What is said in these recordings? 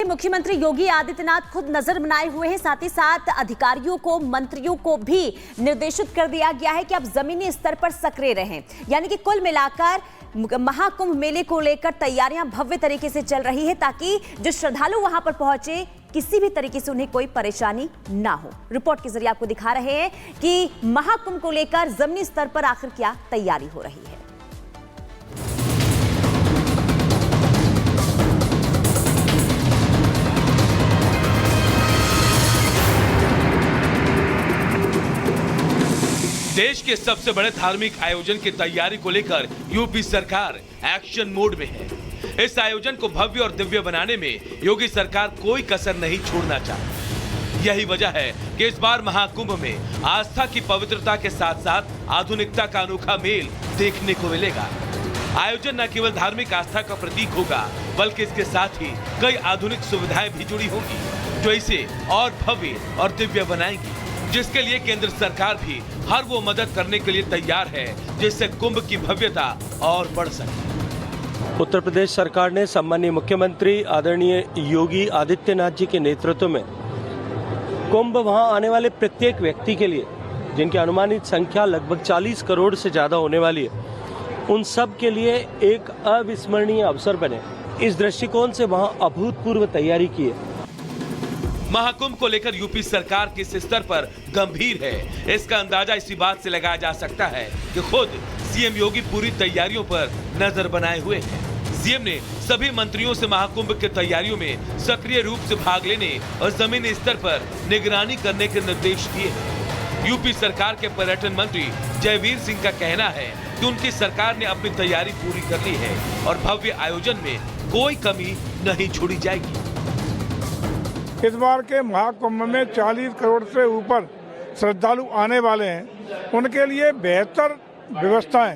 मुख्यमंत्री योगी आदित्यनाथ खुद नजर बनाए हुए हैं। साथ ही साथ अधिकारियों को, मंत्रियों को भी निर्देशित कर दिया गया है कि आप जमीनी स्तर पर सक्रिय रहें। यानी कि कुल मिलाकर महाकुंभ मेले को लेकर तैयारियां भव्य तरीके से चल रही है, ताकि जो श्रद्धालु वहां पर पहुंचे किसी भी तरीके से उन्हें कोई परेशानी ना हो। रिपोर्ट के जरिए आपको दिखा रहे हैं कि महाकुंभ को लेकर जमीनी स्तर पर आखिर क्या तैयारी हो रही है। देश के सबसे बड़े धार्मिक आयोजन की तैयारी को लेकर यूपी सरकार एक्शन मोड में है। इस आयोजन को भव्य और दिव्य बनाने में योगी सरकार कोई कसर नहीं छोड़ना चाहती। यही वजह है कि इस बार महाकुंभ में आस्था की पवित्रता के साथ साथ आधुनिकता का अनोखा मेल देखने को मिलेगा। आयोजन न केवल धार्मिक आस्था का प्रतीक होगा, बल्कि इसके साथ ही कई आधुनिक सुविधाएं भी जुड़ी होंगी, जो इसे और भव्य और दिव्य बनाएंगी, जिसके लिए केंद्र सरकार भी हर वो मदद करने के लिए तैयार है जिससे कुंभ की भव्यता और बढ़ सके। उत्तर प्रदेश सरकार ने सम्मानीय मुख्यमंत्री आदरणीय योगी आदित्यनाथ जी के नेतृत्व में कुंभ वहां आने वाले प्रत्येक व्यक्ति के लिए, जिनकी अनुमानित संख्या लगभग 40 करोड़ से ज्यादा होने वाली है, उन सब के लिए एक अविस्मरणीय अवसर बने, इस दृष्टिकोण से वहां अभूतपूर्व तैयारी की है। महाकुंभ को लेकर यूपी सरकार किस स्तर पर गंभीर है, इसका अंदाजा इसी बात से लगाया जा सकता है कि खुद सीएम योगी पूरी तैयारियों पर नजर बनाए हुए हैं। सीएम ने सभी मंत्रियों से महाकुंभ की तैयारियों में सक्रिय रूप से भाग लेने और जमीनी स्तर पर निगरानी करने के निर्देश दिए हैं। यूपी सरकार के पर्यटन मंत्री जयवीर सिंह का कहना है कि उनकी सरकार ने अपनी तैयारी पूरी कर ली है और भव्य आयोजन में कोई कमी नहीं छोड़ी जाएगी। इस बार के महाकुंभ में 40 करोड़ से ऊपर श्रद्धालु आने वाले हैं। उनके लिए बेहतर व्यवस्थाएं,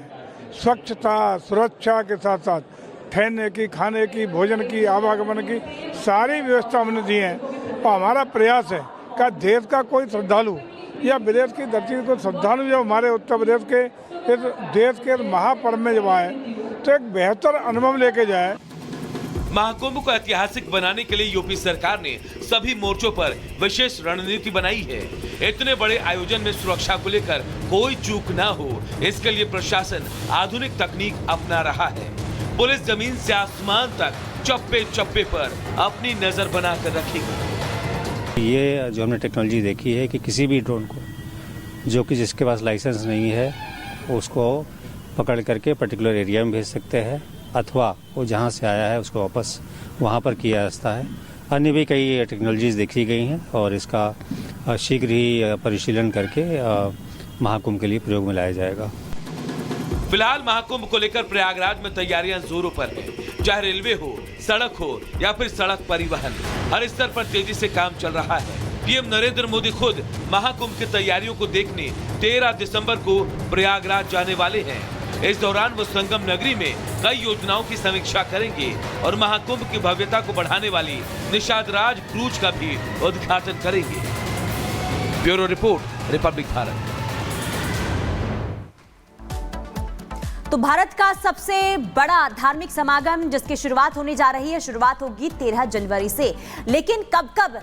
स्वच्छता, सुरक्षा के साथ साथ ठहरने की, खाने की, भोजन की, आवागमन की सारी व्यवस्था हमने दी है। और हमारा प्रयास है कि देश का कोई श्रद्धालु या विदेश की धरती को श्रद्धालु जब हमारे उत्तर प्रदेश के इस देश के महापर्व में जब आए तो एक बेहतर अनुभव लेके जाए। महाकुंभ को ऐतिहासिक बनाने के लिए यूपी सरकार ने सभी मोर्चों पर विशेष रणनीति बनाई है। इतने बड़े आयोजन में सुरक्षा को लेकर कोई चूक ना हो, इसके लिए प्रशासन आधुनिक तकनीक अपना रहा है। पुलिस जमीन से आसमान तक चप्पे चप्पे पर अपनी नजर बनाकर रखेगी। ये जो हमने टेक्नोलॉजी देखी है कि किसी भी ड्रोन को, जो कि जिसके पास लाइसेंस नहीं है, उसको पकड़ करके पर्टिकुलर एरिया में भेज सकते हैं, अथवा वो जहाँ से आया है उसको वापस वहाँ पर किया जाता है। अन्य भी कई टेक्नोलॉजीज देखी गई हैं और इसका शीघ्र ही परिशीलन करके महाकुंभ के लिए प्रयोग में लाया जाएगा। फिलहाल महाकुंभ को लेकर प्रयागराज में तैयारियां जोरों पर हैं। चाहे रेलवे हो, सड़क हो या फिर सड़क परिवहन, हर स्तर पर तेजी से काम चल रहा है। पीएम नरेंद्र मोदी खुद महाकुंभ की तैयारियों को देखने 13 दिसंबर को प्रयागराज जाने वाले हैं। इस दौरान वो संगम नगरी में कई योजनाओं की समीक्षा करेंगे और महाकुंभ की भव्यता को बढ़ाने वाली निषाद राज क्रूज का भी उद्घाटन करेंगे। Bureau report, Republic Bharat. तो भारत का सबसे बड़ा धार्मिक समागम जिसकी शुरुआत होने जा रही है, शुरुआत होगी 13 जनवरी से। लेकिन कब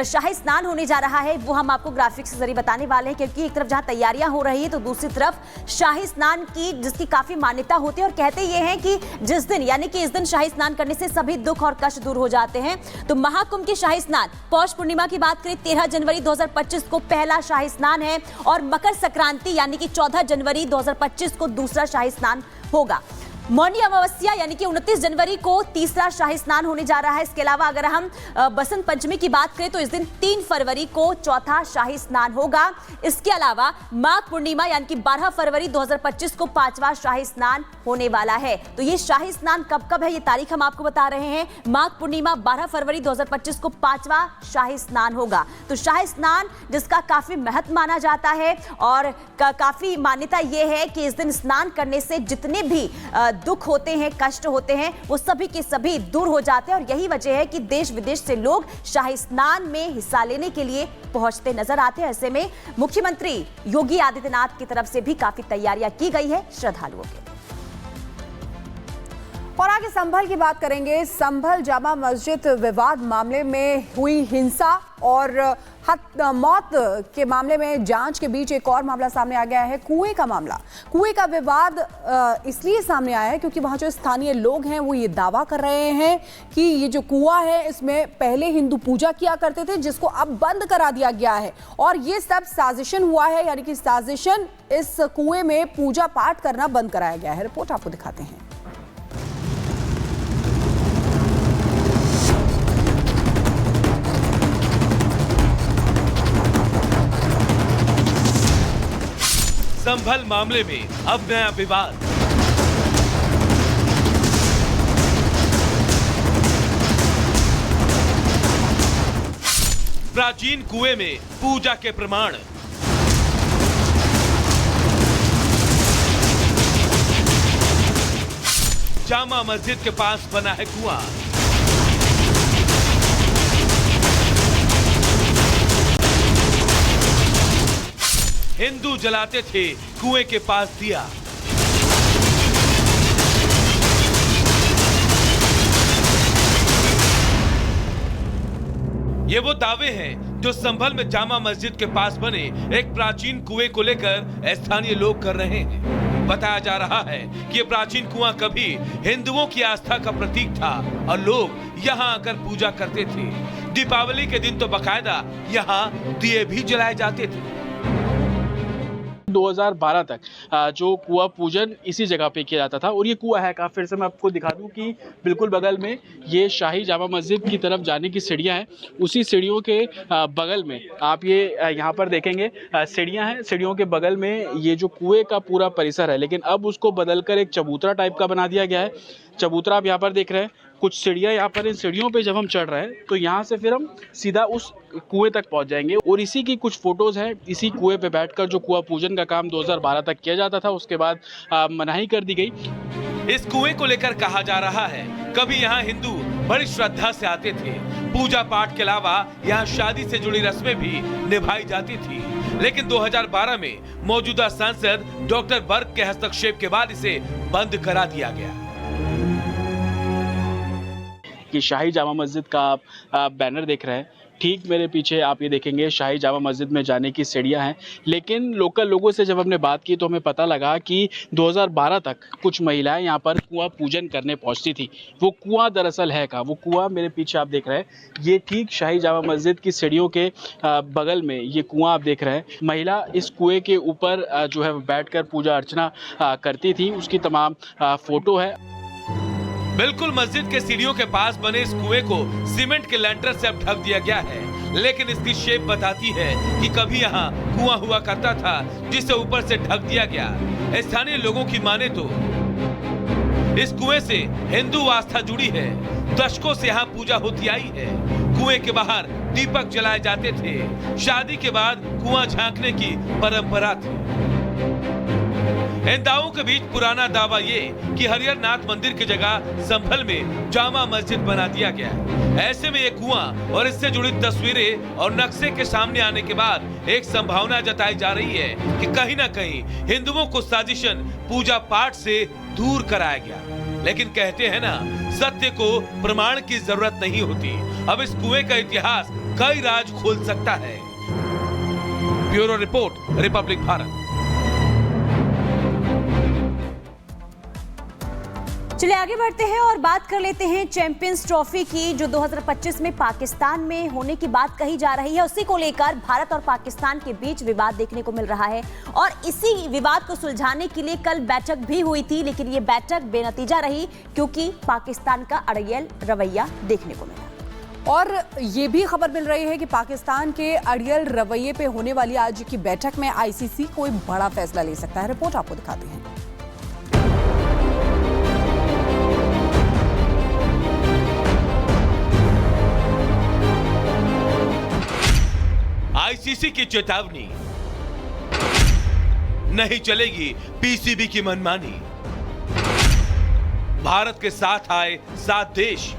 शाही स्नान होने जा रहा है वो हम आपको ग्राफिक्स के जरिए बताने वाले हैं, क्योंकि एक तरफ जहां तैयारियां हो रही है तो दूसरी तरफ शाही स्नान की जिसकी काफी मान्यता होती है। और कहते ये हैं कि जिस दिन, यानी कि इस दिन शाही स्नान करने से सभी दुख और कष्ट दूर हो जाते हैं। तो महाकुंभ के शाही स्नान, पौष पूर्णिमा की बात करें 13 जनवरी 2025 को पहला शाही स्नान है और मकर संक्रांति यानी कि 14 जनवरी 2025 को दूसरा शाही स्नान होगा। मौनी अमावस्या यानी कि 29 जनवरी को तीसरा शाही स्नान होने जा रहा है। इसके अलावा अगर हम बसंत पंचमी की बात करें तो इस दिन 3 फरवरी को चौथा शाही स्नान होगा। इसके अलावा माघ पूर्णिमा यानी कि 12 फरवरी 2025 को 5वां शाही स्नान होने वाला है। तो ये शाही स्नान कब है ये तारीख हम आपको बता रहे हैं। माघ पूर्णिमा 12 फरवरी 2025 को 5वां शाही स्नान होगा। तो शाही स्नान जिसका काफी महत्व माना जाता है और काफी मान्यता यह है कि इस दिन स्नान करने से जितने भी दुख होते हैं, कष्ट होते हैं, वो सभी के सभी दूर हो जाते हैं। और यही वजह है कि देश विदेश से लोग शाही स्नान में हिस्सा लेने के लिए पहुंचते नजर आते हैं। ऐसे में मुख्यमंत्री योगी आदित्यनाथ की तरफ से भी काफी तैयारियां की गई है श्रद्धालुओं के लिए। और आगे संभल की बात करेंगे। संभल जामा मस्जिद विवाद मामले में हुई हिंसा और मौत के मामले में जांच के बीच एक और मामला सामने आ गया है, कुएं का मामला। कुएं का विवाद इसलिए सामने आया है क्योंकि वहां जो स्थानीय लोग हैं वो ये दावा कर रहे हैं कि ये जो कुआं है इसमें पहले हिंदू पूजा किया करते थे, जिसको अब बंद करा दिया गया है और ये सब साजिशन हुआ है, यानी कि साजिशन इस कुएं में पूजा पाठ करना बंद कराया गया है। रिपोर्ट आपको दिखाते हैं। संभल मामले में अब नया विवाद। प्राचीन कुएं में पूजा के प्रमाण। जामा मस्जिद के पास बना है कुआं। हिंदू जलाते थे कुएं के पास दिया। ये वो दावे हैं जो संभल में जामा मस्जिद के पास बने एक प्राचीन कुएं को लेकर स्थानीय लोग कर रहे हैं। बताया जा रहा है कि ये प्राचीन कुआं कभी हिंदुओं की आस्था का प्रतीक था और लोग यहाँ आकर पूजा करते थे। दीपावली के दिन तो बकायदा यहाँ दिए भी जलाए जाते थे। 2012 तक जो कुआं पूजन इसी जगह पे किया जाता था और ये कुआं है कहाँ, फिर से मैं आपको दिखा दूं कि बिल्कुल बगल में ये शाही जामा मस्जिद की तरफ जाने की सीढ़ियां हैं। उसी सीढ़ियों के बगल में आप ये यहाँ पर देखेंगे सीढ़ियां हैं। सीढ़ियों के बगल में ये जो कुएं का पूरा परिसर है, लेकिन अब उसको बदलकर एक चबूतरा टाइप का बना दिया गया है। चबूतरा आप यहाँ पर देख रहे हैं, कुछ सीढ़ियाँ यहाँ पर। इन सीढ़ियों पे जब हम चढ़ रहे हैं तो यहाँ से फिर हम सीधा उस कुएं तक पहुँच जाएंगे और इसी की कुछ फोटोज हैं। इसी कुएं पे बैठकर जो कुआं पूजन का काम 2012 तक किया जाता था, उसके बाद मनाही कर दी गई। इस कुएं को लेकर कहा जा रहा है कभी यहाँ हिंदू बड़ी श्रद्धा से आते थे। पूजा पाठ के अलावा यहाँ शादी से जुड़ी रस्में भी निभाई जाती थी, लेकिन 2012 में मौजूदा सांसद डॉक्टर वर्क के हस्तक्षेप के बाद इसे बंद करा दिया गया। कि शाही जामा मस्जिद का आप बैनर देख रहे हैं, ठीक मेरे पीछे आप ये देखेंगे शाही जामा मस्जिद में जाने की सीढ़ियां हैं। लेकिन लोकल लोगों से जब हमने बात की तो हमें पता लगा कि 2012 तक कुछ महिलाएं यहाँ पर कुआं पूजन करने पहुँचती थी। वो कुआं दरअसल है कहाँ? वो कुआं मेरे पीछे आप देख रहे हैं, ये ठीक शाही जामा मस्जिद की सीढ़ियों के बगल में ये कुआं आप देख रहे हैं। महिला इस कुएँ के ऊपर जो है बैठ कर पूजा अर्चना करती थी, उसकी तमाम फ़ोटो है। बिल्कुल मस्जिद के सीढ़ियों के पास बने इस कुएं को सीमेंट के लैंटर से अब ढक दिया गया है, लेकिन इसकी शेप बताती है कि कभी यहाँ कुआं हुआ करता था जिसे ऊपर से ढक दिया गया। स्थानीय लोगों की माने तो इस कुएं से हिंदू आस्था जुड़ी है। दशकों से यहाँ पूजा होती आई है। कुएं के बाहर दीपक जलाए जाते थे। शादी के बाद कुआं झांकने की परंपरा थी। इन दावों के बीच पुराना दावा ये कि हरिहर नाथ मंदिर की जगह संभल में जामा मस्जिद बना दिया गया है। ऐसे में ये कुआं और इससे जुड़ी तस्वीरें और नक्शे के सामने आने के बाद एक संभावना जताई जा रही है कि कहीं ना कहीं हिंदुओं को साजिशन पूजा पाठ से दूर कराया गया। लेकिन कहते हैं ना, सत्य को प्रमाण की जरूरत नहीं होती। अब इस कुएं का इतिहास कई राज खोल सकता है। Bureau report, Republic Bharat. चलिए आगे बढ़ते हैं और बात कर लेते हैं चैंपियंस ट्रॉफी की, जो 2025 में पाकिस्तान में होने की बात कही जा रही है। उसी को लेकर भारत और पाकिस्तान के बीच विवाद देखने को मिल रहा है और इसी विवाद को सुलझाने के लिए कल बैठक भी हुई थी, लेकिन ये बैठक बेनतीजा रही क्योंकि पाकिस्तान का अड़ियल रवैया देखने को मिला। और ये भी खबर मिल रही है कि पाकिस्तान के अड़ियल रवैये पे होने वाली आज की बैठक में आईसीसी कोई बड़ा फैसला ले सकता है। रिपोर्ट आपको दिखाते हैं। आईसीसी की चेतावनी, नहीं चलेगी पीसीबी की मनमानी। भारत के साथ आए 7 देश,